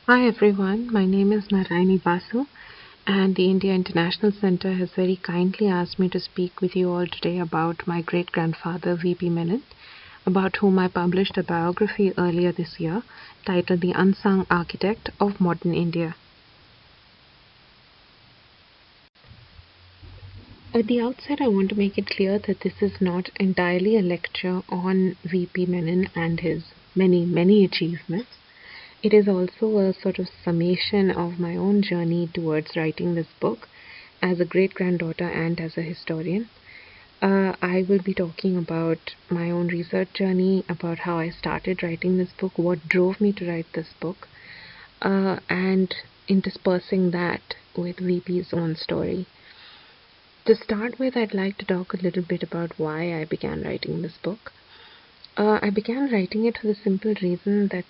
Hi everyone, my name is Narayani Basu, and the India International Center has very kindly asked me to speak with you all today about my great-grandfather VP Menon, about whom I published a biography earlier this year titled The Unsung Architect of Modern India. At the outset, I want to make it clear that this is not entirely a lecture on VP Menon and his many, many achievements. It is also a sort of summation of my own journey towards writing this book as a great-granddaughter and as a historian. I will be talking about my own research journey, about how I started writing this book, what drove me to write this book, and interspersing that with VP's own story. To start with, I'd like to talk a little bit about why I began writing this book. I began writing it for the simple reason that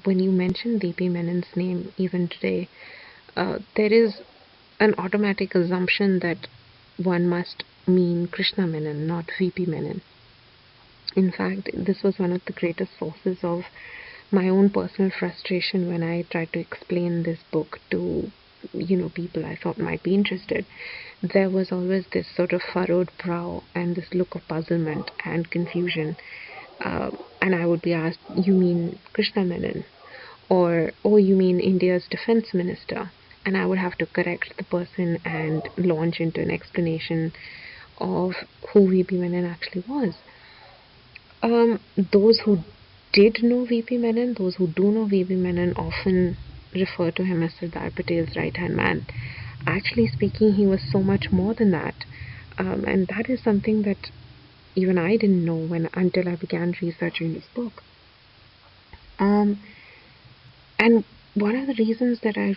when you mention VP Menon's name, even today, there is an automatic assumption that one must mean Krishna Menon, not VP Menon. In fact, this was one of the greatest sources of my own personal frustration when I tried to explain this book to people I thought might be interested. There was always this sort of furrowed brow and this look of puzzlement and confusion. And I would be asked, "You mean Krishna Menon?" Or, "Oh, you mean India's defense minister?" And I would have to correct the person and launch into an explanation of who VP Menon actually was. Those who did know VP Menon, those who do know VP Menon, often refer to him as Sardar Patel's right-hand man. Actually speaking, he was so much more than that. And that is something that even I didn't know until I began researching this book. And one of the other reasons that I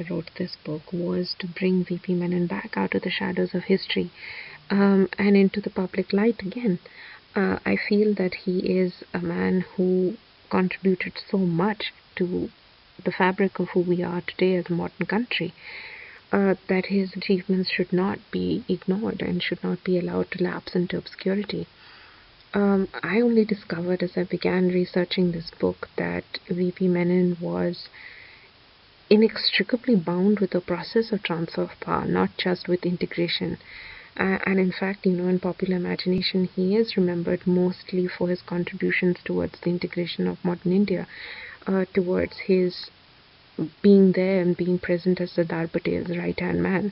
wrote this book was to bring VP Menon back out of the shadows of history and into the public light again. I feel that he is a man who contributed so much to the fabric of who we are today as a modern country, that his achievements should not be ignored and should not be allowed to lapse into obscurity. I only discovered as I began researching this book that VP Menon was inextricably bound with the process of transfer of power, not just with integration. And in fact, in popular imagination, he is remembered mostly for his contributions towards the integration of modern India, towards his being there and being present as Sardar Patel's right-hand man.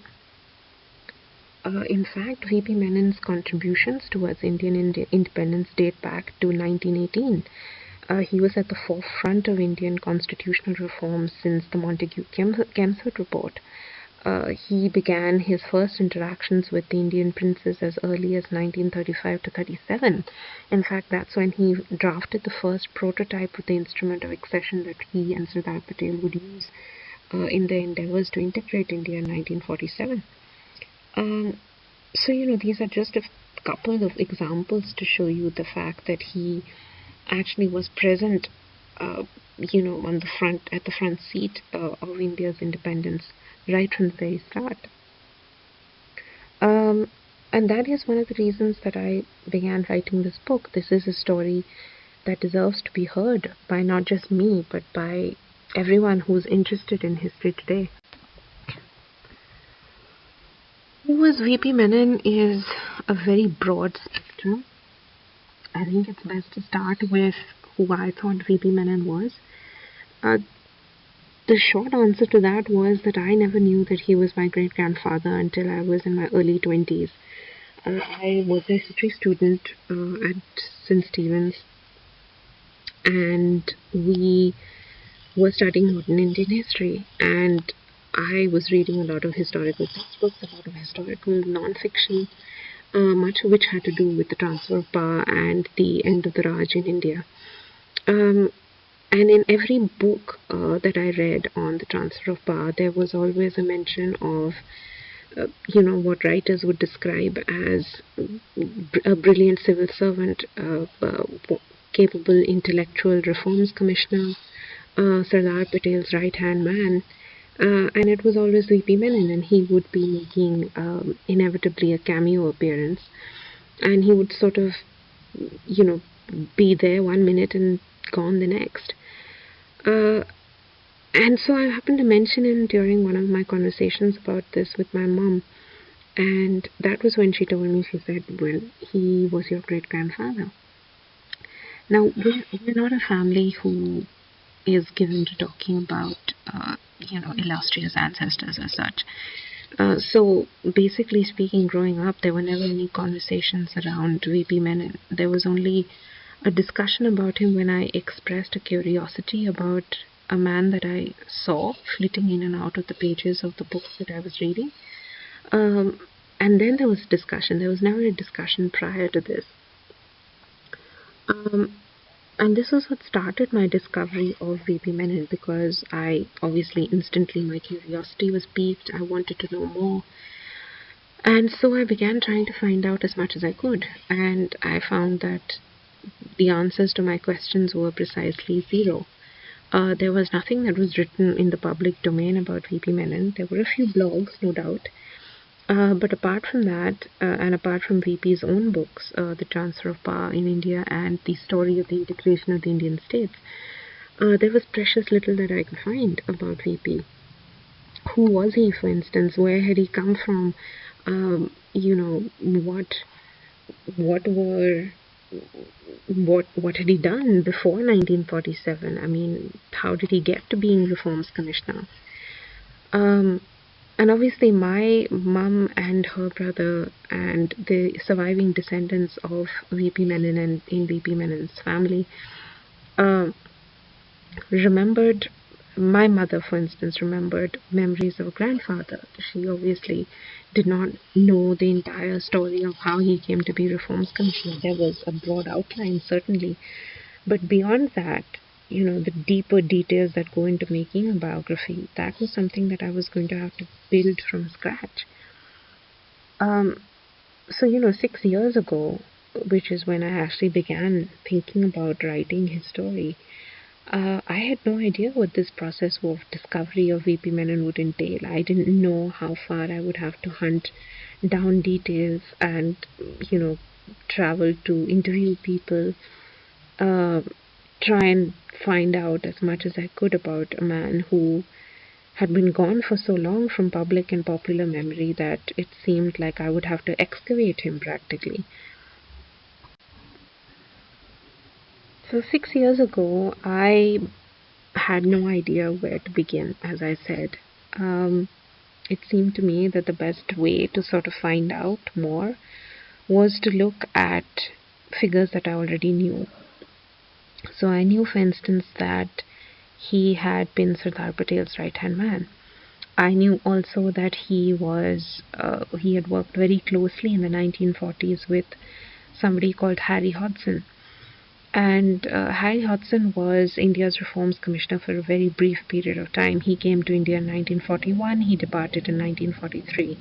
In fact, VP Menon's contributions towards Indian independence date back to 1918. He was at the forefront of Indian constitutional reforms since the Montagu-Kempsford Report. He began his first interactions with the Indian princes as early as 1935 to 37. In fact, that's when he drafted the first prototype of the instrument of accession that he and Sardar Patel would use in their endeavors to integrate India in 1947. So, these are just a couple of examples to show you the fact that he actually was present, on at the front seat of India's independence right from the very start. And that is one of the reasons that I began writing this book. This is a story that deserves to be heard by not just me, but by everyone who's interested in history today. Who was VP Menon is a very broad spectrum. I think it's best to start with who I thought VP Menon was. The short answer to that was that I never knew that he was my great-grandfather until I was in my early 20s. I was a history student at St. Stephen's, and we were studying modern Indian history, and I was reading a lot of historical textbooks, a lot of historical non-fiction, much of which had to do with the transfer of power and the end of the Raj in India. And in every book that I read on the transfer of power, there was always a mention of, what writers would describe as a brilliant civil servant, capable intellectual reforms commissioner, Sardar Patel's right-hand man. And it was always VP Menon, and he would be making inevitably a cameo appearance. And he would sort of, be there one minute and gone the next. Uh, and so I happened to mention him during one of my conversations about this with my mom. And that was when she told me, she said, well, he was your great-grandfather. Now, we're not a family who is given to talking about, illustrious ancestors as such. So, basically speaking, growing up, there were never any conversations around VP Menon. There was only a discussion about him when I expressed a curiosity about a man that I saw flitting in and out of the pages of the books that I was reading. Um, and then there was discussion. There was never a discussion prior to this. Um, and this was what started my discovery of VP Menon, because I obviously instantly, my curiosity was piqued. I wanted to know more. And so I began trying to find out as much as I could. And I found that the answers to my questions were precisely zero. There was nothing that was written in the public domain about VP Menon. There were a few blogs, no doubt. But apart from that, and apart from VP's own books, The Transfer of Power in India and The Story of the Integration of the Indian States, there was precious little that I could find about VP. Who was he, for instance? Where had he come from? What were what had he done before 1947? I mean, how did he get to being Reforms Commissioner? Um, and obviously, my mum and her brother and the surviving descendants of VP Menon and in VP Menon's family uh, remembered. My mother, for instance, remembered memories of a grandfather. She obviously did not know the entire story of how he came to be Reforms Commissioner. There was a broad outline, certainly, but beyond that, the deeper details that go into making a biography, that was something that I was going to have to build from scratch. So, 6 years ago, which is when I actually began thinking about writing his story, I had no idea what this process of discovery of VP Menon would entail. I didn't know how far I would have to hunt down details and, travel to interview people, uh, try and find out as much as I could about a man who had been gone for so long from public and popular memory that it seemed like I would have to excavate him practically. So 6 years ago, I had no idea where to begin, as I said. It seemed to me that the best way to sort of find out more was to look at figures that I already knew. So I knew, for instance, that he had been Sardar Patel's right-hand man. I knew also that he had worked very closely in the 1940s with somebody called Harry Hudson. And Harry Hudson was India's Reforms Commissioner for a very brief period of time. He came to India in 1941, he departed in 1943.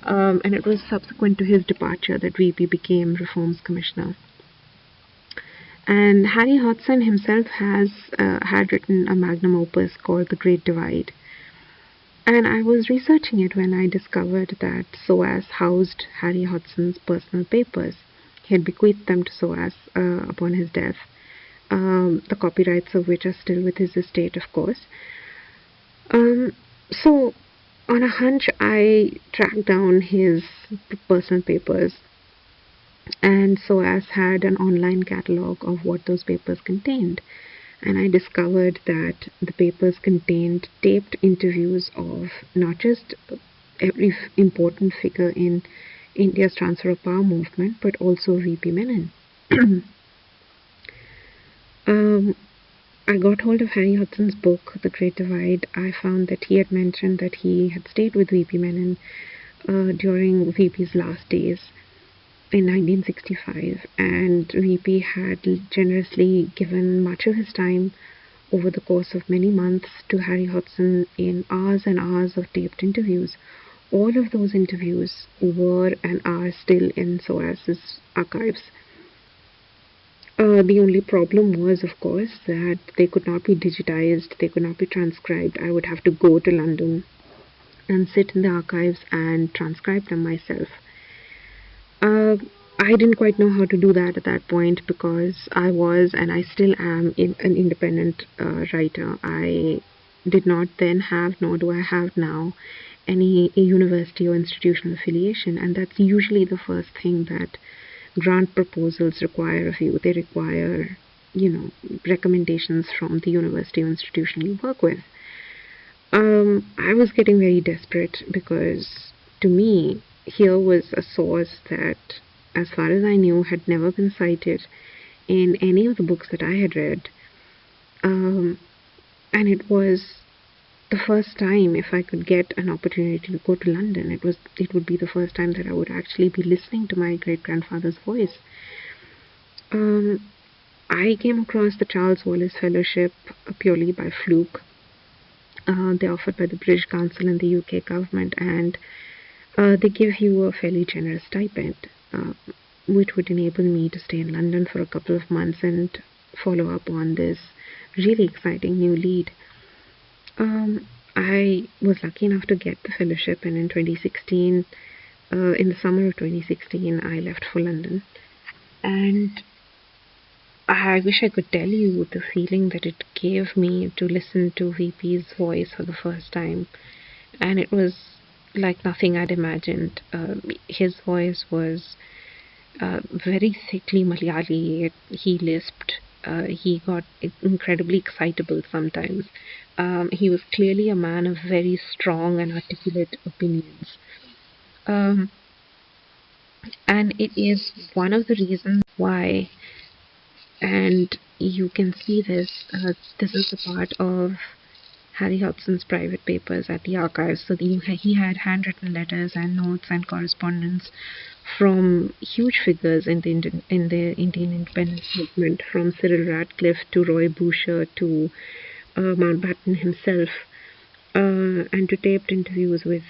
And it was subsequent to his departure that VP became Reforms Commissioner. And Harry Hudson himself had written a magnum opus called The Great Divide. And I was researching it when I discovered that SOAS housed Harry Hudson's personal papers. He had bequeathed them to SOAS upon his death, the copyrights of which are still with his estate, of course. So, on a hunch, I tracked down his personal papers, and SOAS had an online catalog of what those papers contained. And I discovered that the papers contained taped interviews of not just every important figure in India's transfer of power movement, but also VP Menon. I got hold of Harry Hudson's book, The Great Divide. I found that he had mentioned that he had stayed with VP Menon during VP's last days in 1965, and VP had generously given much of his time over the course of many months to Harry Hudson in hours and hours of taped interviews. All of those interviews were and are still in SOAS's archives. The only problem was, of course, that they could not be digitized, they could not be transcribed. I would have to go to London and sit in the archives and transcribe them myself. I didn't quite know how to do that at that point because I was and I still am an independent writer. I did not then have, nor do I have now, any university or institutional affiliation, and that's usually the first thing that grant proposals require of you. They require, recommendations from the university or institution you work with. I was getting very desperate because to me, here was a source that, as far as I knew, had never been cited in any of the books that I had read. And it was the first time, if I could get an opportunity to go to London, it would be the first time that I would actually be listening to my great-grandfather's voice. I came across the Charles Wallace Fellowship purely by fluke. They're offered by the British Council and the UK government, and they give you a fairly generous stipend, which would enable me to stay in London for a couple of months and follow up on this really exciting new lead. I was lucky enough to get the fellowship, and in 2016, in the summer of 2016, I left for London. And I wish I could tell you the feeling that it gave me to listen to VP's voice for the first time. And it was like nothing I'd imagined. His voice was very thickly Malayali. He lisped. He got incredibly excitable sometimes. He was clearly a man of very strong and articulate opinions. And it is one of the reasons why, and you can see this, this is a part of Harry Hudson's private papers at the archives. So he had handwritten letters and notes and correspondence from huge figures in the Indian independence movement, from Cyril Radcliffe to Roy Boucher to Mountbatten himself, and to taped interviews with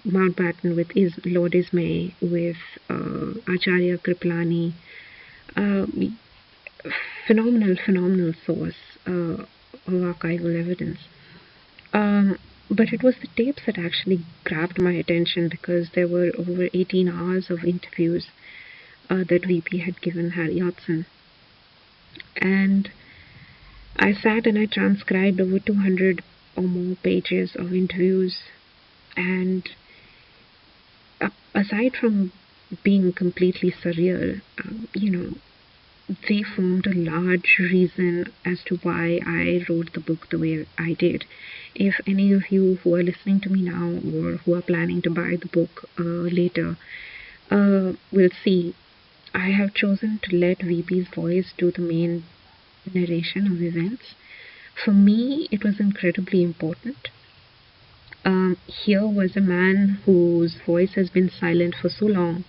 Mountbatten, with Lord Ismay, with Acharya Kripalani. Phenomenal source of archival evidence. But it was the tapes that actually grabbed my attention, because there were over 18 hours of interviews that VP had given Harry Hudson. And I sat and I transcribed over 200 or more pages of interviews, and aside from being completely surreal, they formed a large reason as to why I wrote the book the way I did. If any of you who are listening to me now, or who are planning to buy the book later, will see, I have chosen to let VP's voice do the main narration of events. For me, it was incredibly important. Here was a man whose voice has been silent for so long,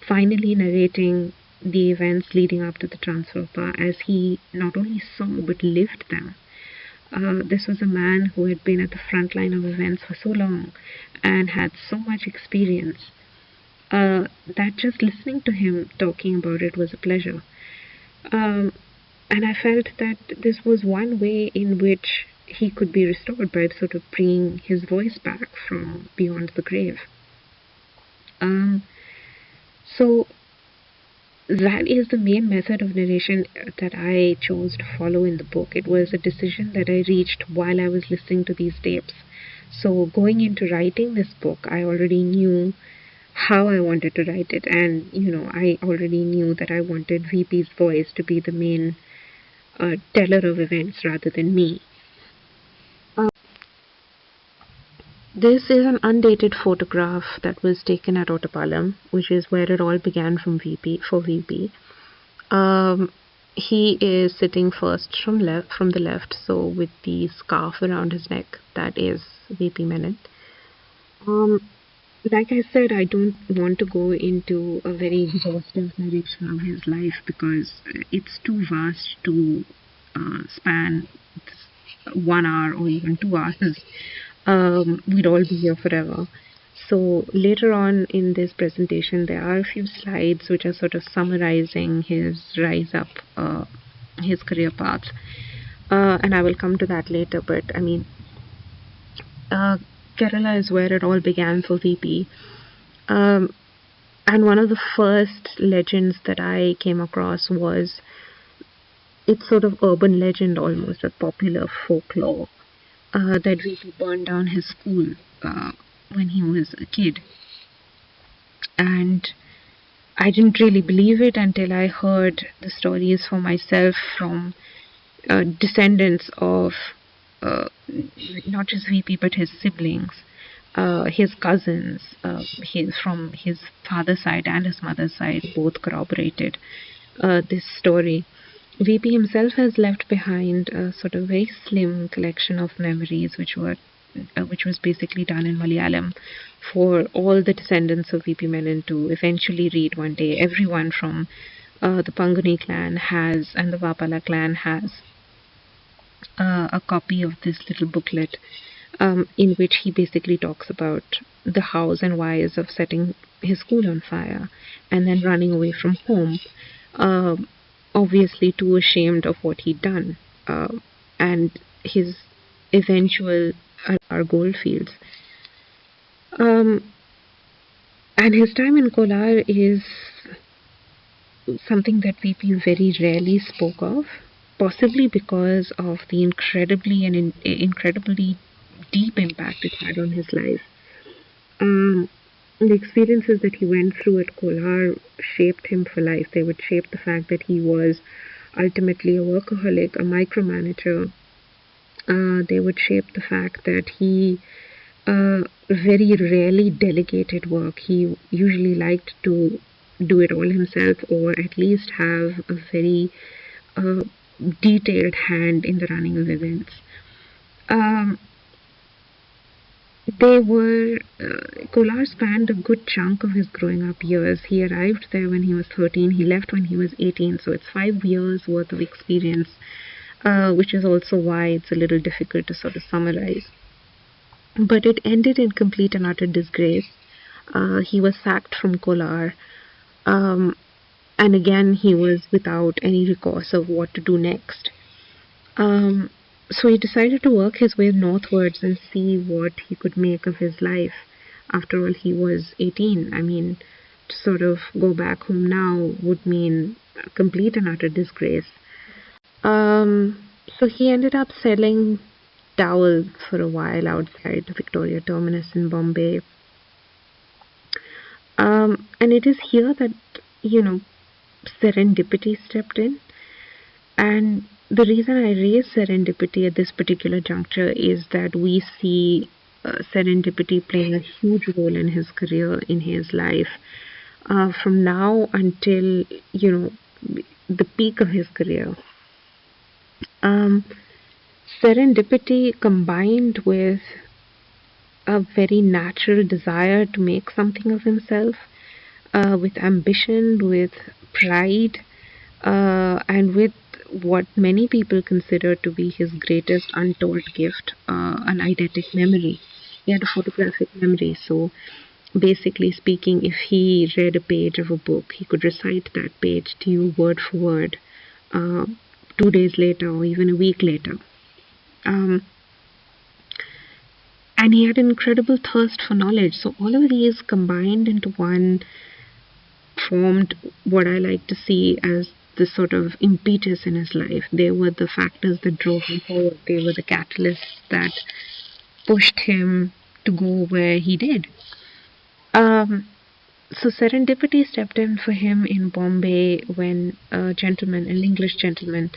finally narrating the events leading up to the transfer of power as he not only saw but lived them. This was a man who had been at the front line of events for so long and had so much experience that just listening to him talking about it was a pleasure. And I felt that this was one way in which he could be restored, by sort of bringing his voice back from beyond the grave. So that is the main method of narration that I chose to follow in the book. It was a decision that I reached while I was listening to these tapes. So going into writing this book, I already knew how I wanted to write it, and I already knew that I wanted VP's voice to be the main teller of events rather than me. This is an undated photograph that was taken at Ottapalam, which is where it all began for VP. He is sitting first from the left, so with the scarf around his neck. That is VP Menon. Like I said, I don't want to go into a very exhaustive narration of his life, because it's too vast to span 1 hour or even 2 hours. We'd all be here forever. So later on in this presentation, there are a few slides which are sort of summarizing his rise up, his career path, and I will come to that later. But I mean, Kerala is where it all began for VP. And one of the first legends that I came across was, it's sort of urban legend, almost a popular folklore, that VP burned down his school when he was a kid. And I didn't really believe it until I heard the stories for myself from descendants of not just VP but his siblings, his cousins, from his father's side and his mother's side, both corroborated this story. VP himself has left behind a sort of very slim collection of memories, which was basically done in Malayalam for all the descendants of VP Menon to eventually read one day. Everyone from the Panguni clan has, and the Vapala clan has, a copy of this little booklet, in which he basically talks about the hows and whys of setting his school on fire and then running away from home, obviously too ashamed of what he'd done, and his eventual our gold fields. And his time in Kolar is something that VP very rarely spoke of, possibly because of the incredibly deep impact it had on his life. The experiences that he went through at Kolar shaped him for life. They would shape the fact that he was ultimately a workaholic, a micromanager. They would shape the fact that he very rarely delegated work. He usually liked to do it all himself, or at least have a very detailed hand in the running of events. Kolar spanned a good chunk of his growing up years. He arrived there when he was 13, he left when he was 18, so it's 5 years worth of experience, which is also why it's a little difficult to sort of summarize. But it ended in complete and utter disgrace. He was sacked from Kolar, and again he was without any recourse of what to do next. So he decided to work his way northwards and see what he could make of his life. After all, he was 18. I mean, to sort of go back home now would mean complete and utter disgrace. So he ended up selling towels for a while outside Victoria Terminus in Bombay. And it is here that, serendipity stepped in. And the reason I raise serendipity at this particular juncture is that we see serendipity playing a huge role in his career, in his life, from now until, the peak of his career. Serendipity combined with a very natural desire to make something of himself, with ambition, with pride, and with what many people consider to be his greatest untold gift, an eidetic memory. He had a photographic memory, so basically speaking, if he read a page of a book, he could recite that page to you word for word, 2 days later or even a week later. And he had an incredible thirst for knowledge. So all of these combined into one formed what I like to see as this sort of impetus in his life. They were the factors that drove him forward. They were the catalysts that pushed him to go where he did. So serendipity stepped in for him in Bombay when an English gentleman,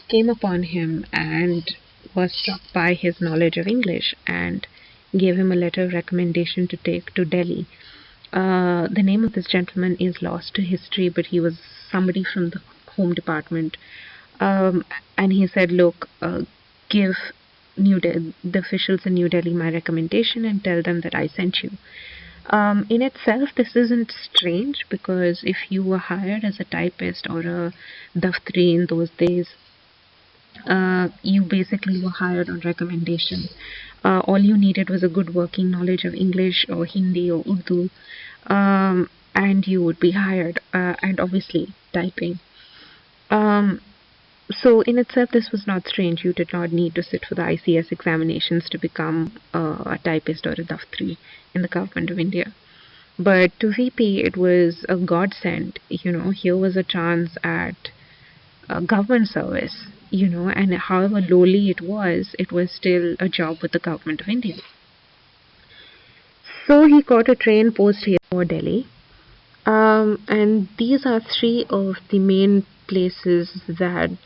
came upon him and was struck by his knowledge of English and gave him a letter of recommendation to take to Delhi. The name of this gentleman is lost to history, but he was somebody from the Home Department. And he said, look, give the officials in New Delhi my recommendation and tell them that I sent you. In itself, this isn't strange, because if you were hired as a typist or a daftri in those days, you basically were hired on recommendation. All you needed was a good working knowledge of English or Hindi or Urdu, and you would be hired, and obviously typing. So in itself, this was not strange. You did not need to sit for the ICS examinations to become a typist or a daftri in the government of India. But to VP, it was a godsend. Here was a chance at government service, and however lowly it was still a job with the government of India. So he caught a train post here for Delhi. And these are three of the main places that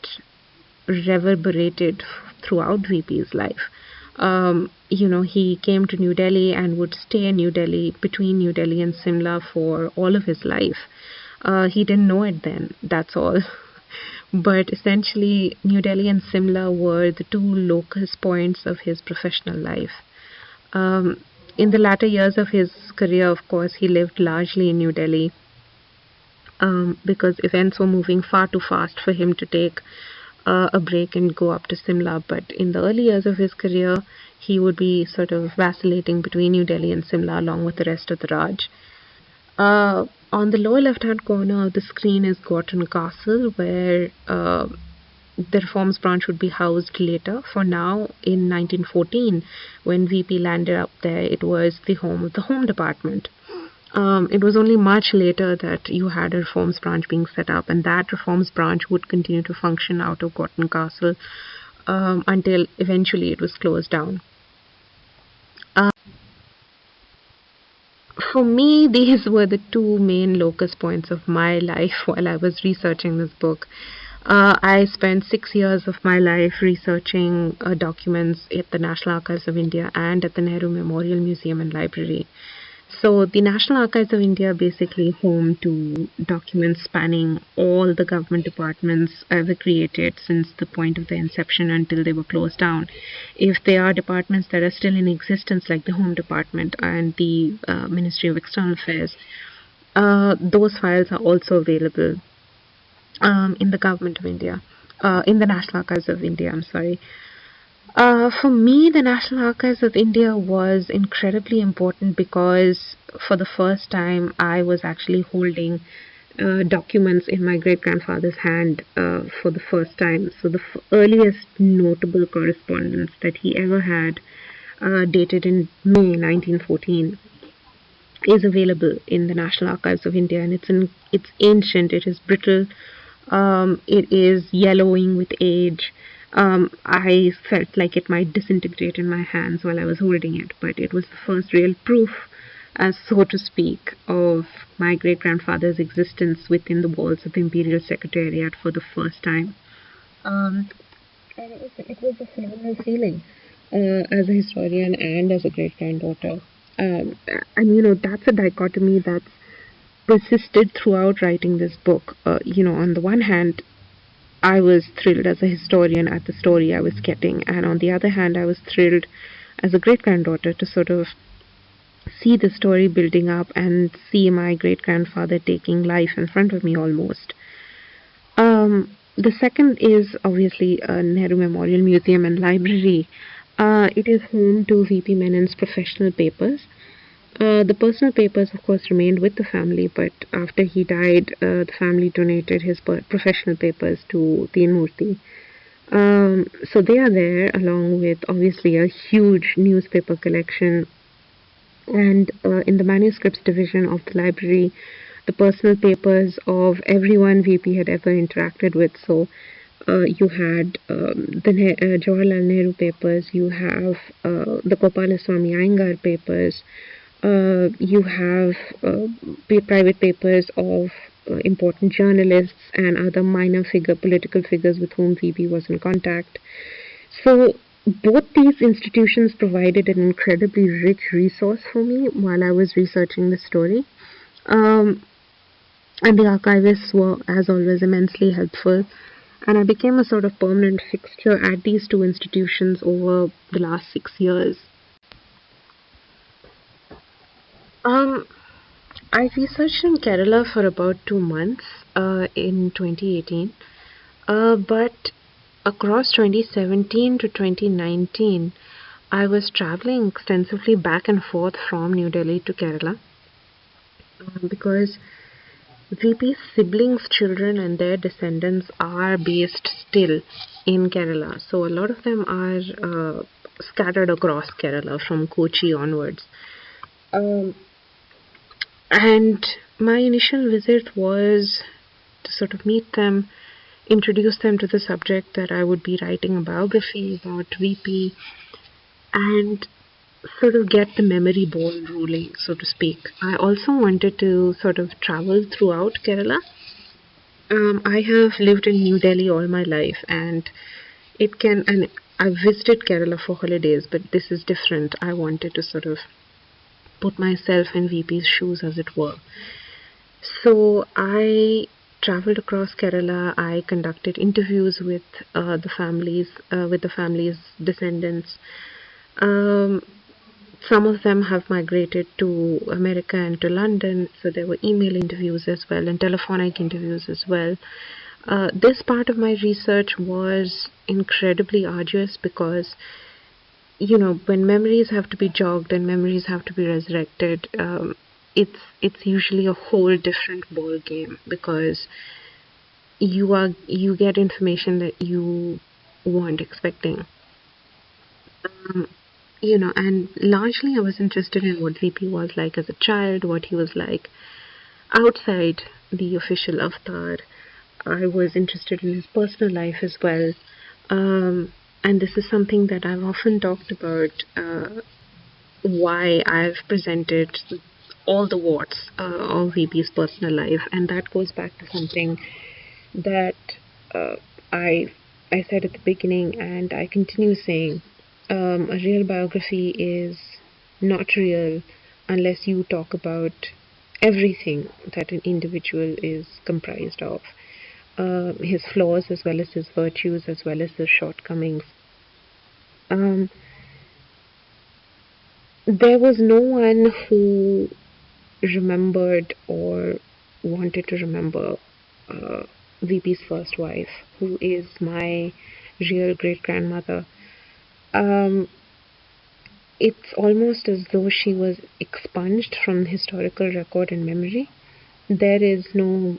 reverberated throughout VP's life. He came to New Delhi and would stay in New Delhi, between New Delhi and Simla, for all of his life. He didn't know it then, that's all. But essentially, New Delhi and Simla were the two locus points of his professional life. In the latter years of his career, of course, he lived largely in New Delhi, because events were moving far too fast for him to take a break and go up to Simla. But in the early years of his career, he would be sort of vacillating between New Delhi and Simla along with the rest of the Raj. On the lower left-hand corner of the screen is Gorton Castle, where the reforms branch would be housed later. For now, in 1914, when VP landed up there, it was the home of the Home Department. It was only much later that you had a reforms branch being set up, and that reforms branch would continue to function out of Gorton Castle until eventually it was closed down. For me, these were the two main locus points of my life while I was researching this book. I spent 6 years of my life researching documents at the National Archives of India and at the Nehru Memorial Museum and Library. So the National Archives of India are basically home to documents spanning all the government departments ever created since the point of their inception until they were closed down. If there are departments that are still in existence, like the Home Department and the Ministry of External Affairs, those files are also available in the government of India, in the National Archives of India, I'm sorry. For me, the National Archives of India was incredibly important because for the first time I was actually holding documents in my great-grandfather's hand for the first time. So the earliest notable correspondence that he ever had, dated in May 1914, is available in the National Archives of India, and it's ancient, it is brittle, it is yellowing with age. I felt like it might disintegrate in my hands while I was holding it, but it was the first real proof, as so to speak, of my great-grandfather's existence within the walls of the Imperial Secretariat for the first time. And it was a phenomenal feeling as a historian and as a great-granddaughter. And that's a dichotomy that's persisted throughout writing this book. On the one hand, I was thrilled as a historian at the story I was getting, and on the other hand, I was thrilled as a great-granddaughter to sort of see the story building up and see my great-grandfather taking life in front of me almost. The second is obviously Nehru Memorial Museum and Library. It is home to VP Menon's professional papers. The personal papers, of course, remained with the family, but after he died, the family donated his professional papers to Teen Murthy. So they are there, along with obviously a huge newspaper collection. And in the manuscripts division of the library, the personal papers of everyone VP had ever interacted with. So you had the Jawaharlal Nehru papers, you have the Gopalaswamy Iyengar papers, you have private papers of important journalists and other minor political figures with whom VP was in contact. So both these institutions provided an incredibly rich resource for me while I was researching the story. And the archivists were, as always, immensely helpful. And I became a sort of permanent fixture at these two institutions over the last 6 years. I researched in Kerala for about 2 months in 2018, but across 2017 to 2019, I was traveling extensively back and forth from New Delhi to Kerala because VP's siblings' children and their descendants are based still in Kerala. So a lot of them are scattered across Kerala from Kochi onwards. And my initial visit was to sort of meet them, introduce them to the subject that I would be writing a biography about VP, and sort of get the memory ball rolling, so to speak. I also wanted to sort of travel throughout Kerala. I have lived in New Delhi all my life, and I've visited Kerala for holidays, but this is different. I wanted to sort of put myself in VP's shoes, as it were. So I traveled across Kerala. I conducted interviews with the family's descendants. Um, some of them have migrated to America and to London, so there were email interviews as well and telephonic interviews as well. This part of my research was incredibly arduous because, when memories have to be jogged and memories have to be resurrected, it's usually a whole different ball game because you get information that you weren't expecting. Um, and largely I was interested in what VP was like as a child, what he was like outside the official avatar. I was interested in his personal life as well. And this is something that I've often talked about, why I've presented all the warts of VP's personal life. And that goes back to something that uh, I, I said at the beginning, and I continue saying. A real biography is not real unless you talk about everything that an individual is comprised of, his flaws as well as his virtues, as well as his shortcomings. Um, there was no one who remembered or wanted to remember VP's first wife, who is my real great grandmother. Um, it's almost as though she was expunged from historical record and memory. There is no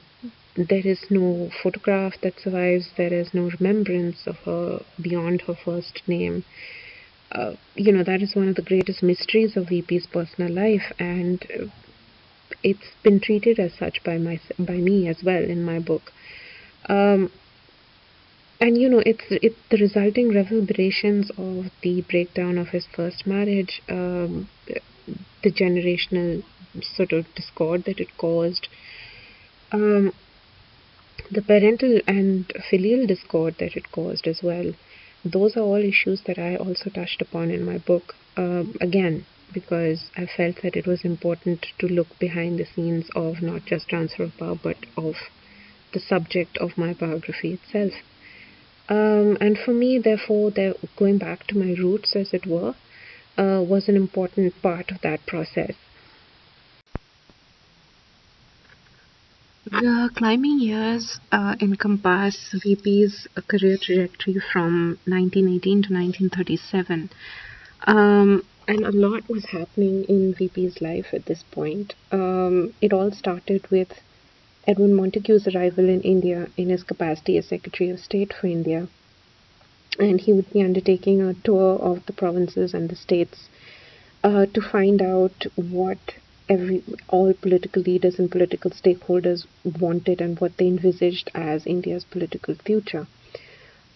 there is no photograph that survives. There is no remembrance of her beyond her first name. That is one of the greatest mysteries of VP's personal life, and it's been treated as such by me as well in my book. Um, and it's the resulting reverberations of the breakdown of his first marriage, the generational sort of discord that it caused, um, the parental and filial discord that it caused as well. Those are all issues that I also touched upon in my book, again, because I felt that it was important to look behind the scenes of not just transfer of power, but of the subject of my biography itself. And for me, therefore, going back to my roots, as it were, was an important part of that process. The climbing years encompass VP's career trajectory from 1918 to 1937. And a lot was happening in VP's life at this point. It all started with Edwin Montagu's arrival in India in his capacity as Secretary of State for India. And he would be undertaking a tour of the provinces and the states to find out what all political leaders and political stakeholders wanted and what they envisaged as India's political future.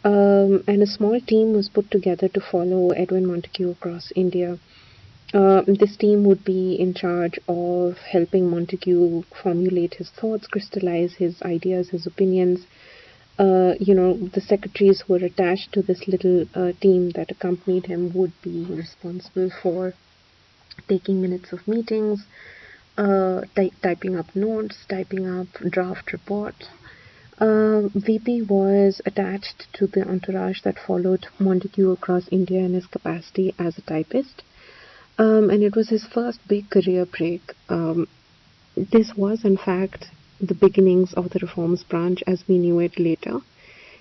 And a small team was put together to follow Edwin Montagu across India. This team would be in charge of helping Montagu formulate his thoughts, crystallize his ideas, his opinions. The secretaries who were attached to this little team that accompanied him would be responsible for taking minutes of meetings, typing up notes, typing up draft reports. VP was attached to the entourage that followed Montagu across India in his capacity as a typist. And it was his first big career break. This was, in fact, the beginnings of the Reforms branch as we knew it later.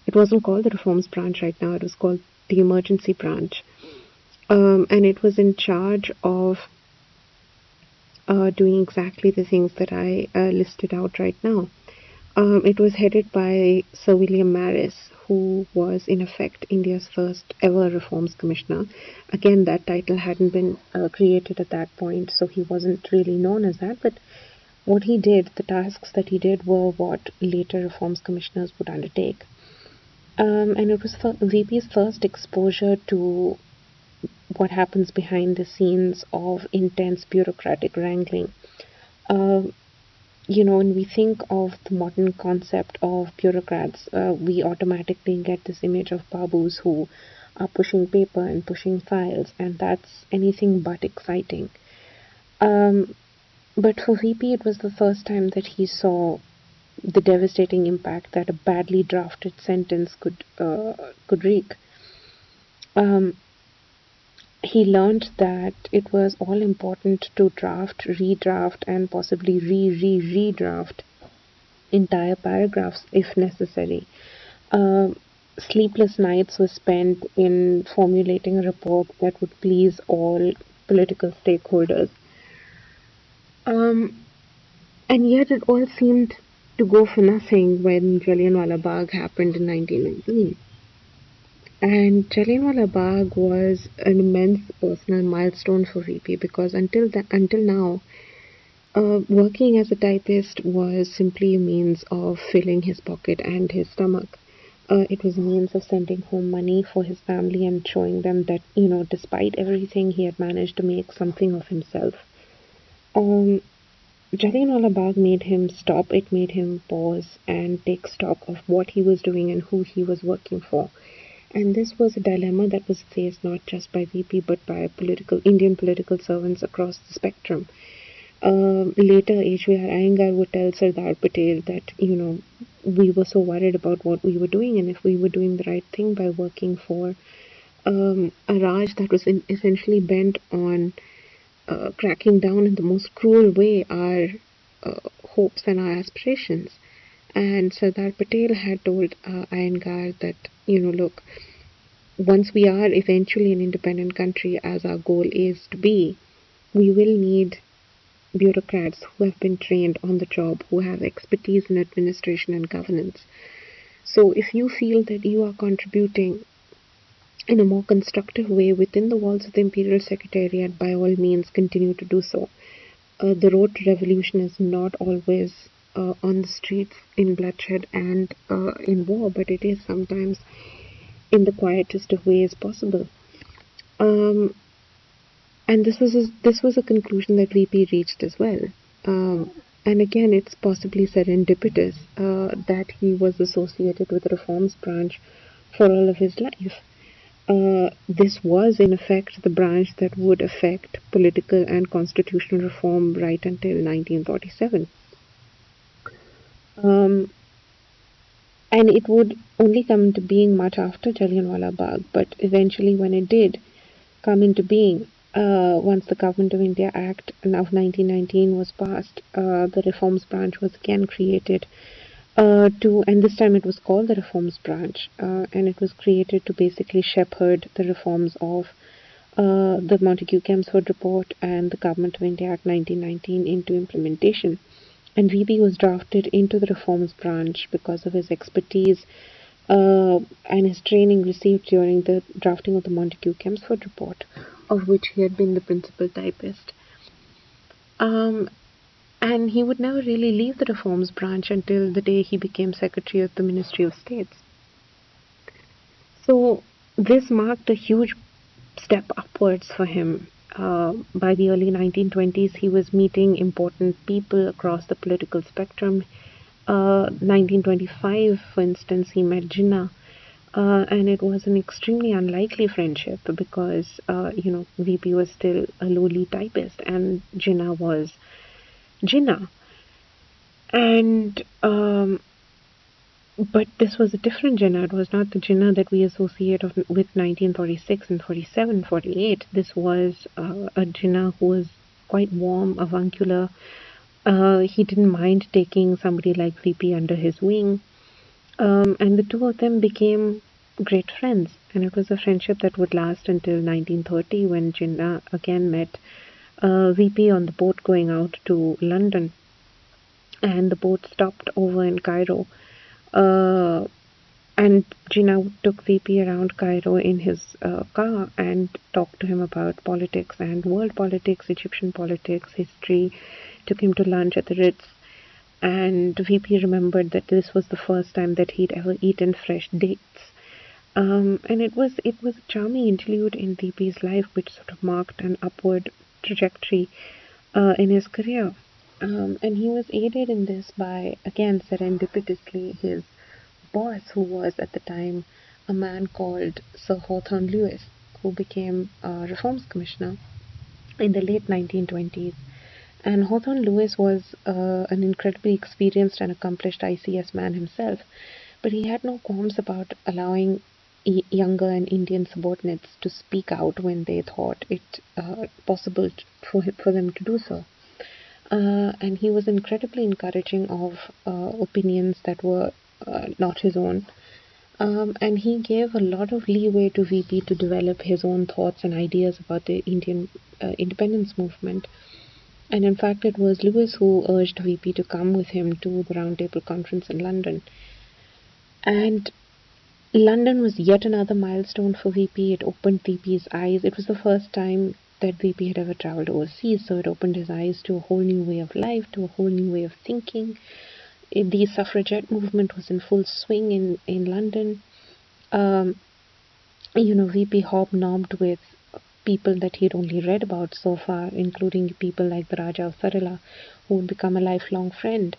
It wasn't called the Reforms branch right now, it was called the Emergency branch. And it was in charge of doing exactly the things that I listed out right now. It was headed by Sir William Maris, who was in effect India's first ever Reforms Commissioner. Again, that title hadn't been created at that point, so he wasn't really known as that, but what he did, the tasks that he did, were what later reforms commissioners would undertake. And it was VP's first exposure to what happens behind the scenes of intense bureaucratic wrangling. When we think of the modern concept of bureaucrats, we automatically get this image of babus who are pushing paper and pushing files, and that's anything but exciting. But for VP, it was the first time that he saw the devastating impact that a badly drafted sentence could wreak. He learned that it was all important to draft, redraft, and possibly redraft entire paragraphs if necessary. Sleepless nights were spent in formulating a report that would please all political stakeholders. And yet it all seemed to go for nothing when Jallianwala Bagh happened in 1919. And Jallianwala Bagh was an immense personal milestone for VP because until now, working as a typist was simply a means of filling his pocket and his stomach. It was a means of sending home money for his family and showing them that, despite everything, he had managed to make something of himself. Jallianwala Bagh made him stop. It made him pause and take stock of what he was doing and who he was working for. And this was a dilemma that was faced not just by VP but by Indian political servants across the spectrum. Later, HVR Iyengar would tell Sardar Patel that, we were so worried about what we were doing and if we were doing the right thing by working for a Raj that was essentially bent on cracking down in the most cruel way our hopes and our aspirations. And Sardar Patel had told Iyengar that, look, once we are eventually an independent country, as our goal is to be, we will need bureaucrats who have been trained on the job, who have expertise in administration and governance. So if you feel that you are contributing in a more constructive way within the walls of the Imperial Secretariat, by all means continue to do so. The road to revolution is not always on the streets in bloodshed and in war, but it is sometimes in the quietest of ways possible. And this was a conclusion that VP reached as well. And again, it's possibly serendipitous that he was associated with the reforms branch for all of his life. This was, in effect, the branch that would affect political and constitutional reform right until 1947. And it would only come into being much after Jallianwala Bagh, but eventually when it did come into being, once the Government of India Act of 1919 was passed, the reforms branch was again created and this time it was called the Reforms Branch, and it was created to basically shepherd the reforms of the Montagu-Chelmsford Report and the Government of India Act 1919 into implementation. And VP was drafted into the Reforms Branch because of his expertise and his training received during the drafting of the Montagu-Chelmsford Report, of which he had been the principal typist. And he would never really leave the reforms branch until the day he became Secretary of the Ministry of States. So this marked a huge step upwards for him. By the early 1920s, he was meeting important people across the political spectrum. 1925, for instance, he met Jinnah. And it was an extremely unlikely friendship because, VP was still a lowly typist and Jinnah was Jinnah. And but this was a different Jinnah. It was not the Jinnah that we associate with 1946 and 47, 48. This was a Jinnah who was quite warm, avuncular. He didn't mind taking somebody like VP under his wing. And the two of them became great friends. And it was a friendship that would last until 1930 when Jinnah again met VP on the boat going out to London, and the boat stopped over in Cairo, and Jinnah took VP around Cairo in his car and talked to him about politics and world politics, Egyptian politics, history, took him to lunch at the Ritz, and VP remembered that this was the first time that he'd ever eaten fresh dates. And it was a charming interlude in VP's life, which sort of marked an upward trajectory in his career. And he was aided in this by, again, serendipitously, his boss, who was at the time a man called Sir Hawthorne Lewis, who became a Reforms Commissioner in the late 1920s. And Hawthorne Lewis was an incredibly experienced and accomplished ICS man himself, but he had no qualms about allowing younger and Indian subordinates to speak out when they thought it possible for them to do so. And he was incredibly encouraging of opinions that were not his own. And he gave a lot of leeway to VP to develop his own thoughts and ideas about the Indian independence movement. And in fact, it was Lewis who urged VP to come with him to the Round Table Conference in London. And London was yet another milestone for VP. It opened VP's eyes. It was the first time that VP had ever traveled overseas, so it opened his eyes to a whole new way of life, to a whole new way of thinking. The suffragette movement was in full swing in London. VP hobnobbed with people that he'd only read about so far, including people like the Raja of Sarila, who would become a lifelong friend.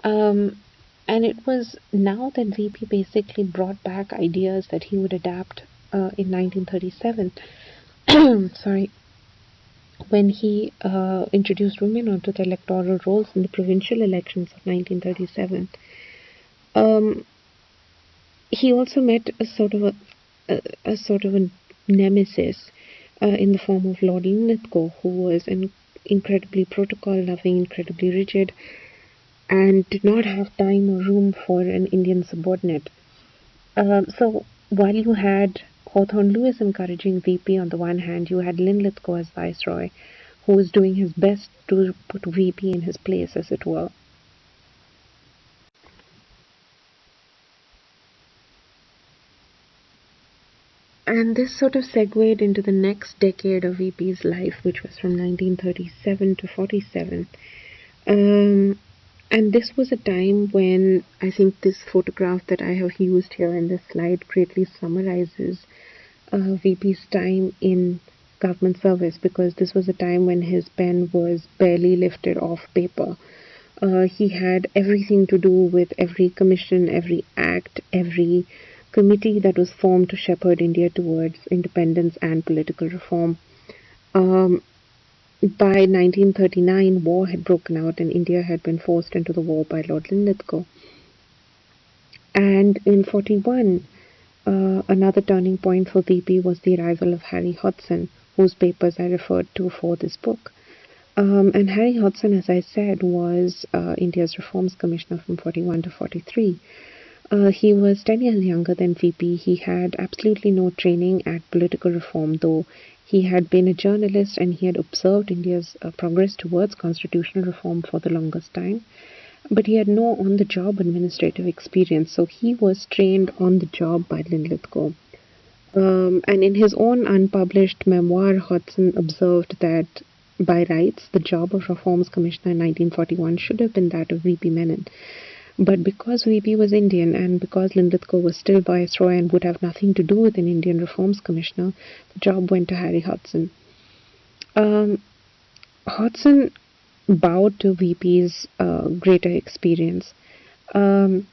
And it was now that VP basically brought back ideas that he would adapt in 1937. Sorry. When he introduced women onto the electoral rolls in the provincial elections of 1937. He also met a sort of a nemesis in the form of Lord Linlithgow, who was an incredibly protocol-loving, incredibly rigid, and did not have time or room for an Indian subordinate. So while you had Hawthorne Lewis encouraging VP on the one hand, you had Linlithgow as Viceroy, who was doing his best to put VP in his place, as it were. And this sort of segued into the next decade of VP's life, which was from 1937 to 47. And this was a time when I think this photograph that I have used here in this slide greatly summarizes VP's time in government service, because this was a time when his pen was barely lifted off paper. He had everything to do with every commission, every act, every committee that was formed to shepherd India towards independence and political reform. By 1939, war had broken out and India had been forced into the war by Lord Linlithgow. And in 41, another turning point for VP was the arrival of Harry Hudson, whose papers I referred to for this book. And Harry Hudson, as I said, was India's Reforms Commissioner from 41 to 43. He was 10 years younger than VP. He had absolutely no training at political reform, though he had been a journalist and he had observed India's progress towards constitutional reform for the longest time. But he had no on-the-job administrative experience, so he was trained on the job by Linlithgow. And in his own unpublished memoir, Hudson observed that by rights, the job of Reforms Commissioner in 1941 should have been that of VP Menon. But because VP was Indian and because Linlithgow was still Viceroy and would have nothing to do with an Indian Reforms Commissioner, the job went to Harry Hudson. Hudson bowed to VP's greater experience and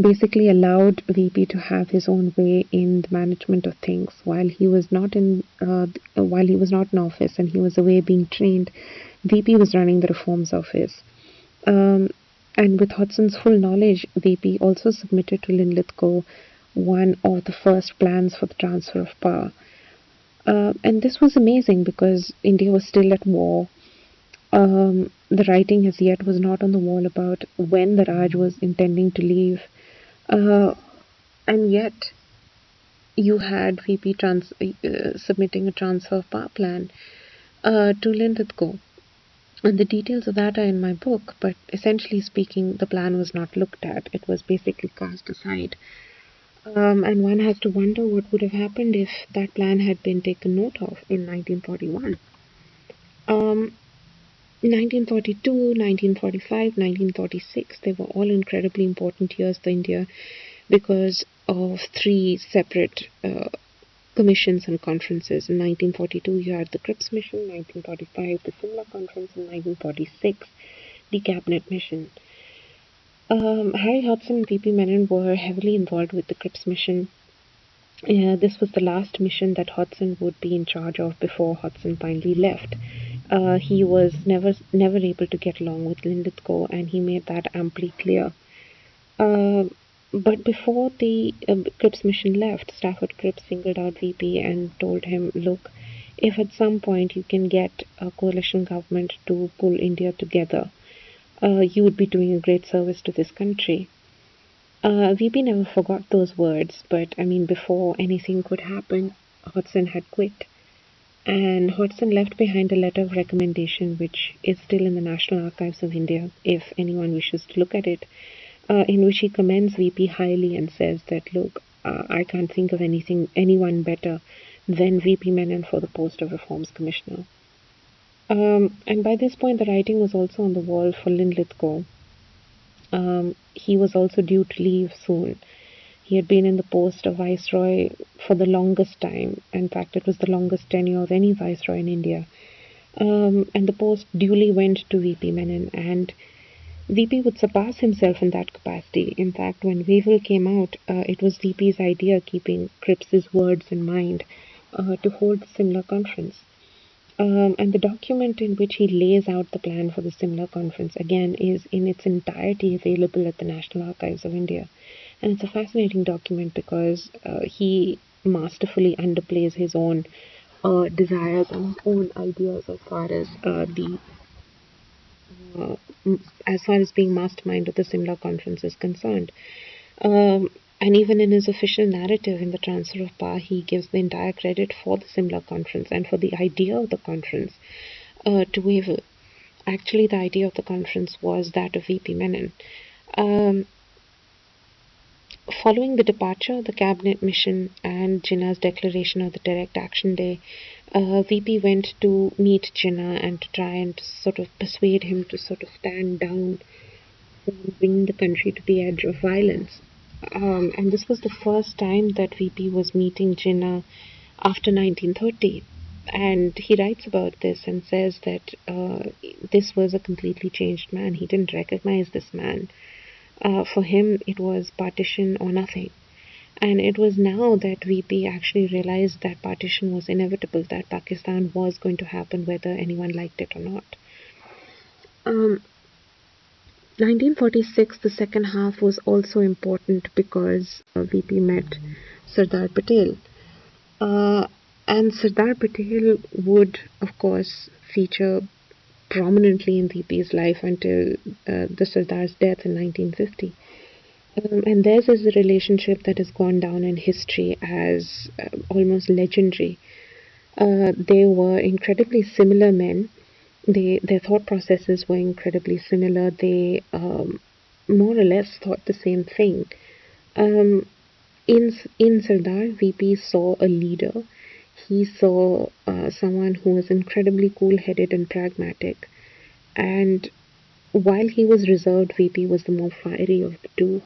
basically allowed VP to have his own way in the management of things while he was not in office and he was away being trained. VP was running the reforms office. And with Hudson's full knowledge, VP also submitted to Linlithgow one of the first plans for the transfer of power. And this was amazing because India was still at war. The writing as yet was not on the wall about when the Raj was intending to leave. And yet, you had VP submitting a transfer of power plan to Linlithgow. And the details of that are in my book, but essentially speaking, the plan was not looked at. It was basically cast aside. And one has to wonder what would have happened if that plan had been taken note of in 1941. 1942, 1945, 1946, they were all incredibly important years for India because of three separate commissions and conferences. In 1942, you had the Cripps Mission, 1945, the Simla Conference, and 1946, the Cabinet Mission. Harry Hudson and VP Menon were heavily involved with the Cripps Mission. This was the last mission that Hudson would be in charge of before Hudson finally left. He was never able to get along with Lithgow, and he made that amply clear. But before the Cripps mission left, Stafford Cripps singled out VP and told him, look, if at some point you can get a coalition government to pull India together, you would be doing a great service to this country. VP never forgot those words, but I mean, before anything could happen, Hudson had quit. And Hudson left behind a letter of recommendation, which is still in the National Archives of India, if anyone wishes to look at it, in which he commends VP highly and says that, look, I can't think of anyone better than VP Menon for the post of Reforms Commissioner. And by this point, the writing was also on the wall for Lithgow. He was also due to leave soon. He had been in the post of Viceroy for the longest time. In fact, it was the longest tenure of any Viceroy in India. And the post duly went to VP Menon, and VP would surpass himself in that capacity. In fact, when Wavell came out, it was VP's idea, keeping Cripps's words in mind, to hold the Simla Conference. And the document in which he lays out the plan for the Simla Conference, again, is in its entirety available at the National Archives of India. And it's a fascinating document because he masterfully underplays his own desires and his own ideas as far as being mastermind of the Simla Conference is concerned. And even in his official narrative in the transfer of power, he gives the entire credit for the Simla Conference and for the idea of the conference to Wavell. Actually, the idea of the conference was that of VP Menon. Following the departure of the Cabinet Mission and Jinnah's declaration of the Direct Action Day, VP went to meet Jinnah and to try and sort of persuade him to sort of stand down from bringing the country to the edge of violence. And this was the first time that VP was meeting Jinnah after 1930. And he writes about this and says that this was a completely changed man. He didn't recognize this man. For him, it was partition or nothing. And it was now that VP actually realized that partition was inevitable, that Pakistan was going to happen whether anyone liked it or not. 1946, the second half, was also important because VP met Sardar Patel. And Sardar Patel would, of course, feature prominently in VP's life until the Sardar's death in 1950. And theirs is a relationship that has gone down in history as almost legendary. They were incredibly similar men. Their thought processes were incredibly similar. They more or less thought the same thing. In Sardar, VP saw a leader. He saw someone who was incredibly cool-headed and pragmatic. And while he was reserved, VP was the more fiery of the two.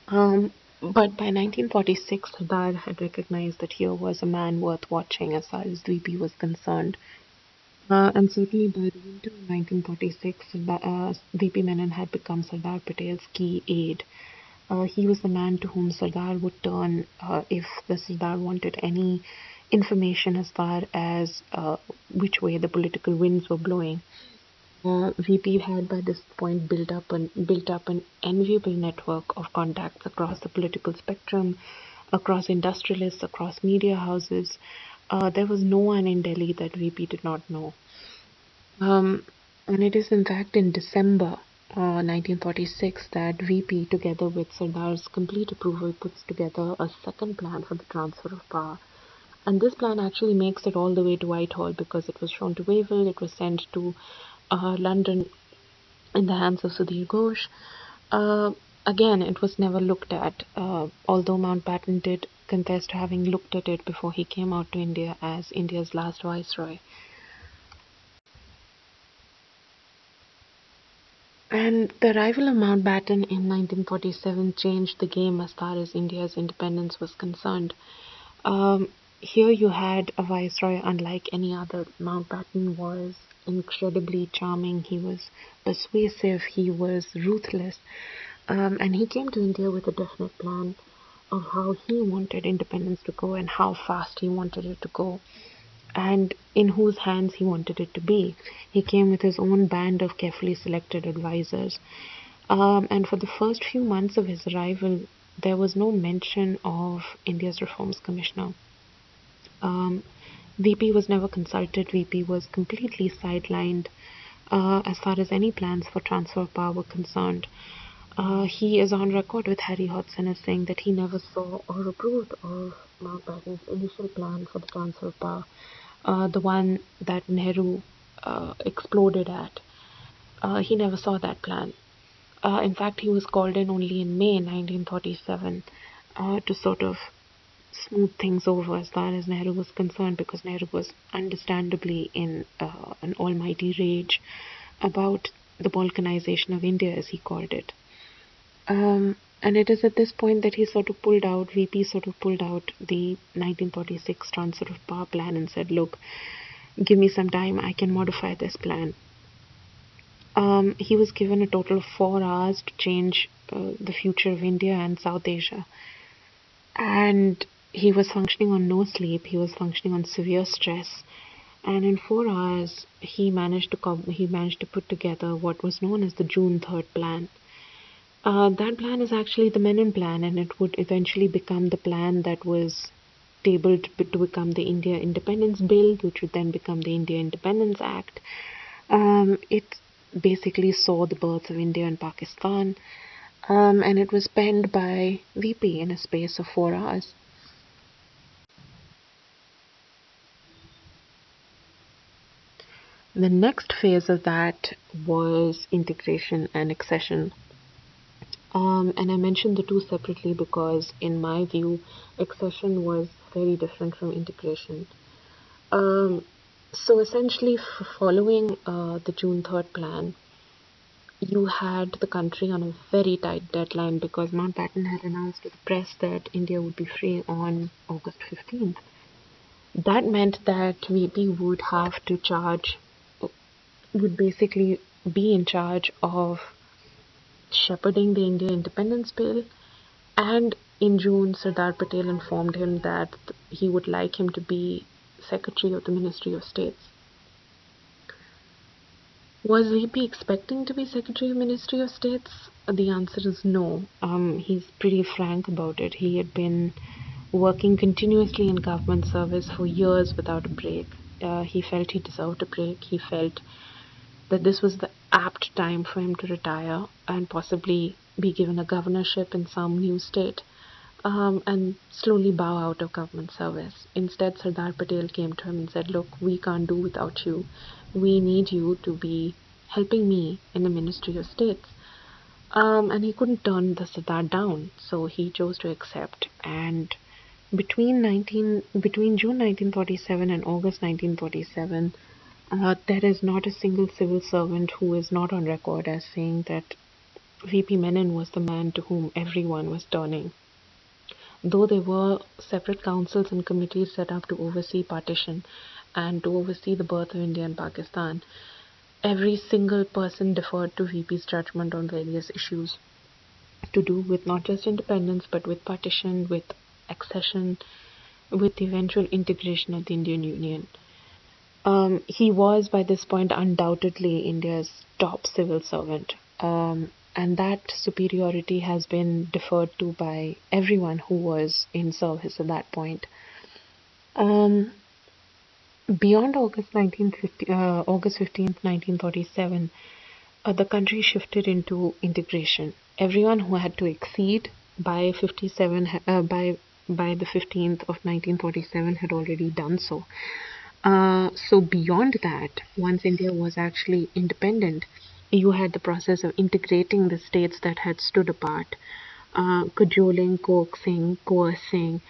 But by 1946, Sardar had recognized that here was a man worth watching as far as VP was concerned. And certainly by the winter of 1946, VP Menon had become Sardar Patel's key aide. He was the man to whom Sardar would turn if the Sardar wanted any information as far as which way the political winds were blowing. VP had by this point built up an enviable network of contacts across the political spectrum, across industrialists, across media houses. There was no one in Delhi that VP did not know. And it is in fact in December 1946 that VP, together with Sardar's complete approval, puts together a second plan for the transfer of power. And this plan actually makes it all the way to Whitehall because it was shown to Wavell, it was sent to London in the hands of Sudhir Ghosh. Again, it was never looked at, although Mountbatten did confess to having looked at it before he came out to India as India's last viceroy. And the arrival of Mountbatten in 1947 changed the game as far as India's independence was concerned. Here you had a viceroy unlike any other. Mountbatten was incredibly charming, he was persuasive, he was ruthless, and he came to India with a definite plan of how he wanted independence to go and how fast he wanted it to go, and in whose hands he wanted it to be. He came with his own band of carefully selected advisors. And for the first few months of his arrival, there was no mention of India's Reforms Commissioner. Um, VP was never consulted. VP was completely sidelined as far as any plans for transfer of power were concerned. He is on record with Harry Hudson as saying that he never saw or approved of Mountbatten's initial plan for the transfer of power, the one that Nehru exploded at. He never saw that plan. In fact, he was called in only in May 1947 to sort of smooth things over as far as Nehru was concerned, because Nehru was understandably in an almighty rage about the balkanization of India, as he called it. And it is at this point that VP sort of pulled out the 1946 transfer of power plan and said, look, give me some time, I can modify this plan. He was given a total of 4 hours to change the future of India and South Asia. And he was functioning on no sleep, he was functioning on severe stress. And in 4 hours, he managed to put together what was known as the June 3rd plan. That plan is actually the Menon plan, and it would eventually become the plan that was tabled to become the India Independence Bill, which would then become the India Independence Act. It basically saw the birth of India and Pakistan, and it was penned by VP in a space of 4 hours. The next phase of that was integration and accession. And I mentioned the two separately because, in my view, accession was very different from integration. So essentially, following the June 3rd plan, you had the country on a very tight deadline because Mountbatten had announced to the press that India would be free on August 15th. That meant that VP would basically be in charge of shepherding the India Independence Bill, and in June, Sardar Patel informed him that he would like him to be Secretary of the Ministry of States. Was VP expecting to be Secretary of Ministry of States? The answer is no. He's pretty frank about it. He had been working continuously in government service for years without a break. He felt he deserved a break. He felt that this was the apt time for him to retire and possibly be given a governorship in some new state, and slowly bow out of government service. Instead, Sardar Patel came to him and said, look, we can't do without you. We need you to be helping me in the Ministry of States. And he couldn't turn the Sardar down, so he chose to accept. And between June 1947 and August 1947, there is not a single civil servant who is not on record as saying that VP Menon was the man to whom everyone was turning. Though there were separate councils and committees set up to oversee partition and to oversee the birth of India and Pakistan, every single person deferred to VP's judgment on various issues to do with not just independence but with partition, with accession, with the eventual integration of the Indian Union. He was by this point undoubtedly India's top civil servant, and that superiority has been deferred to by everyone who was in service at that point. Beyond August 15th, 1947, the country shifted into integration. Everyone who had to exceed by the 15th of 1947 had already done so. So beyond that, once India was actually independent, you had the process of integrating the states that had stood apart, cajoling, coaxing, coercing,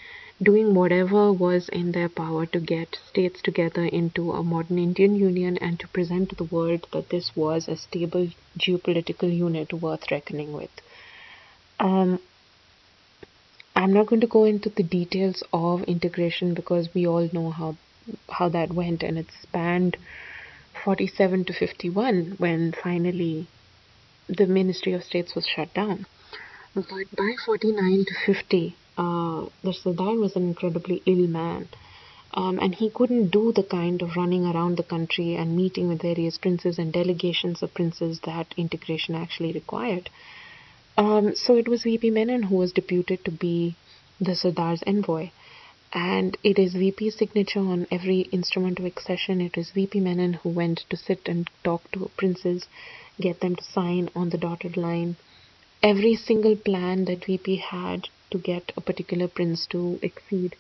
doing whatever was in their power to get states together into a modern Indian Union and to present to the world that this was a stable geopolitical unit worth reckoning with. Um, I'm not going to go into the details of integration because we all know how that went, and it spanned 47 to 51 when finally the Ministry of States was shut down. But by 49 to 50, the Sardar was an incredibly ill man. And he couldn't do the kind of running around the country and meeting with various princes and delegations of princes that integration actually required. So it was VP Menon who was deputed to be the Sardar's envoy. And it is VP's signature on every instrument of accession. It is VP Menon who went to sit and talk to princes, get them to sign on the dotted line. Every single plan that VP had to get a particular prince to accede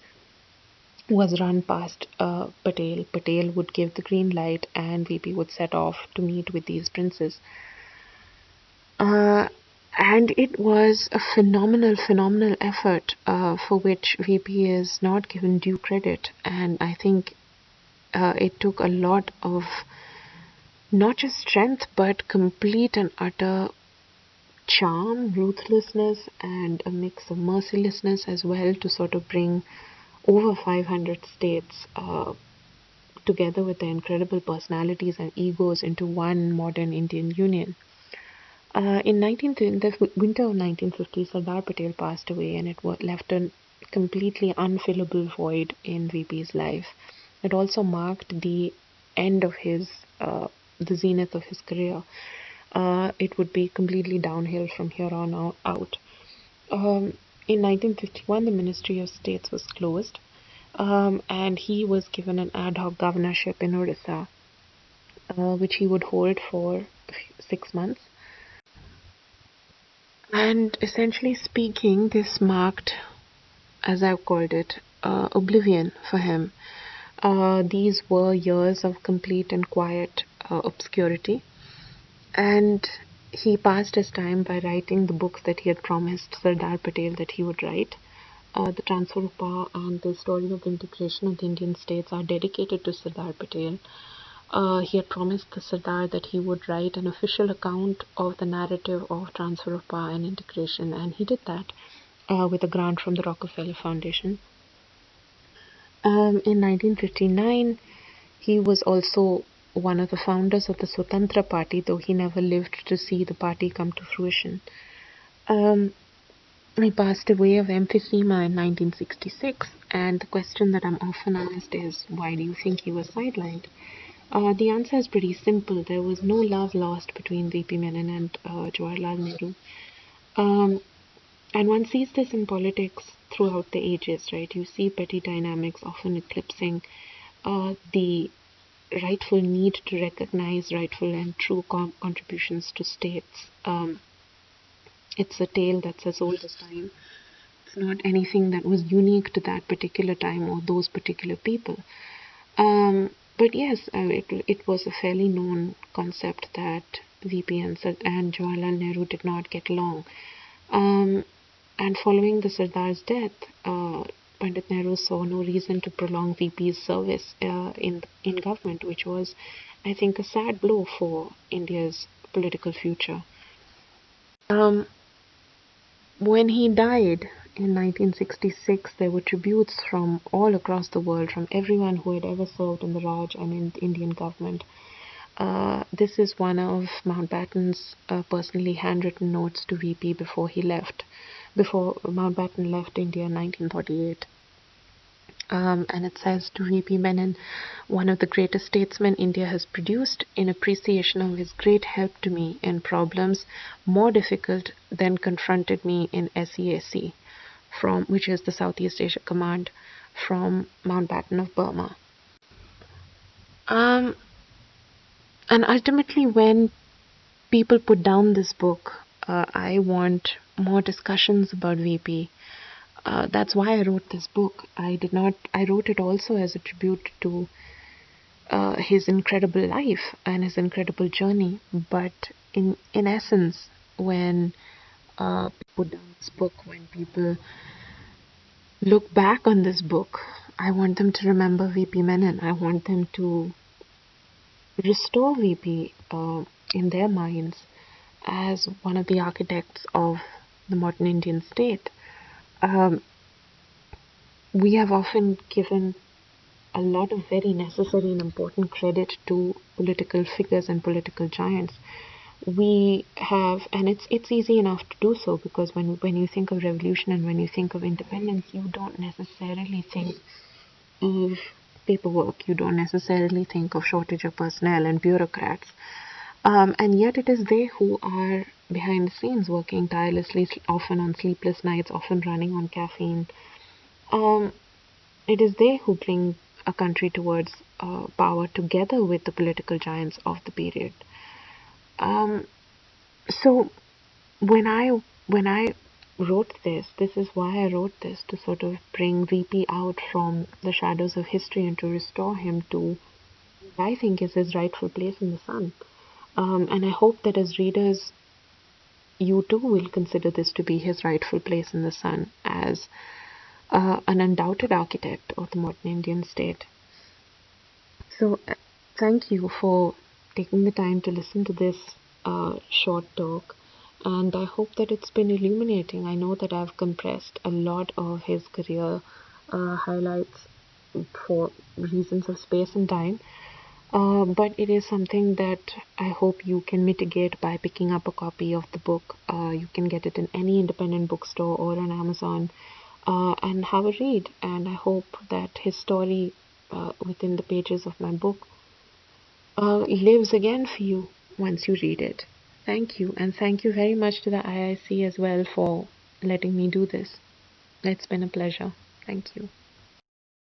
was run past Patel. Patel would give the green light and VP would set off to meet with these princes. And it was a phenomenal effort for which VP is not given due credit. And I think it took a lot of not just strength but complete and utter charm, ruthlessness, and a mix of mercilessness as well to sort of bring over 500 states together with their incredible personalities and egos into one modern Indian Union. In the winter of 1950, Sardar Patel passed away, and it left a completely unfillable void in VP's life. It also marked the end of the zenith of his career. It would be completely downhill from here on out. In 1951, the Ministry of States was closed, and he was given an ad hoc governorship in Odisha, which he would hold for 6 months. And essentially speaking, this marked, as I've called it, oblivion for him. These were years of complete and quiet obscurity, and he passed his time by writing the books that he had promised Sardar Patel that he would write. The Transfer of Power and the Story of the Integration of the Indian States are dedicated to Sardar Patel. He had promised the Sardar that he would write an official account of the narrative of transfer of power and integration, and he did that with a grant from the Rockefeller Foundation. In 1959, he was also one of the founders of the Swatantra Party, though he never lived to see the party come to fruition. He passed away of emphysema in 1966, and the question that I'm often asked is, why do you think he was sidelined? The answer is pretty simple. There was no love lost between VP Menon and Jawaharlal Nehru. And one sees this in politics throughout the ages, right? You see petty dynamics often eclipsing the rightful need to recognize rightful and true contributions to states. It's a tale that's as old as time. It's not anything that was unique to that particular time or those particular people. But yes, it was a fairly known concept that VP and Jawaharlal Nehru did not get along. And following the Sardar's death, Pandit Nehru saw no reason to prolong VP's service in government, which was, I think, a sad blow for India's political future. When he died in 1966, there were tributes from all across the world, from everyone who had ever served in the Raj and in the Indian government. This is one of Mountbatten's personally handwritten notes to VP before Mountbatten left India in 1948. And it says to VP Menon, one of the greatest statesmen India has produced, in appreciation of his great help to me in problems more difficult than confronted me in SEAC, which is the Southeast Asia Command, from Mountbatten of Burma. And ultimately, when people put down this book, I want more discussions about VP. That's why I wrote this book. I wrote it also as a tribute to his incredible life and his incredible journey. But in essence, when people put down this book, when people look back on this book, I want them to remember VP Menon. I want them to restore VP in their minds as one of the architects of the modern Indian state. Um, we have often given a lot of very necessary and important credit to political figures and political giants. We have, and it's easy enough to do so, because when you think of revolution and when you think of independence, you don't necessarily think of paperwork. You don't necessarily think of shortage of personnel and bureaucrats. And yet it is they who are behind the scenes working tirelessly, often on sleepless nights, often running on caffeine. Um, it is they who bring a country towards power together with the political giants of the period. Um, so when I wrote this, this is why I wrote this, to sort of bring VP out from the shadows of history and to restore him to what I think is his rightful place in the sun. And I hope that as readers, you too will consider this to be his rightful place in the sun as an undoubted architect of the modern Indian state. So, thank you for taking the time to listen to this short talk, and I hope that it's been illuminating. I know that I've compressed a lot of his career highlights for reasons of space and time, but it is something that I hope you can mitigate by picking up a copy of the book. You can get it in any independent bookstore or on Amazon, and have a read. And I hope that his story within the pages of my book lives again for you once you read it. Thank you, and thank you very much to the IIC as well for letting me do this. It's been a pleasure. Thank you.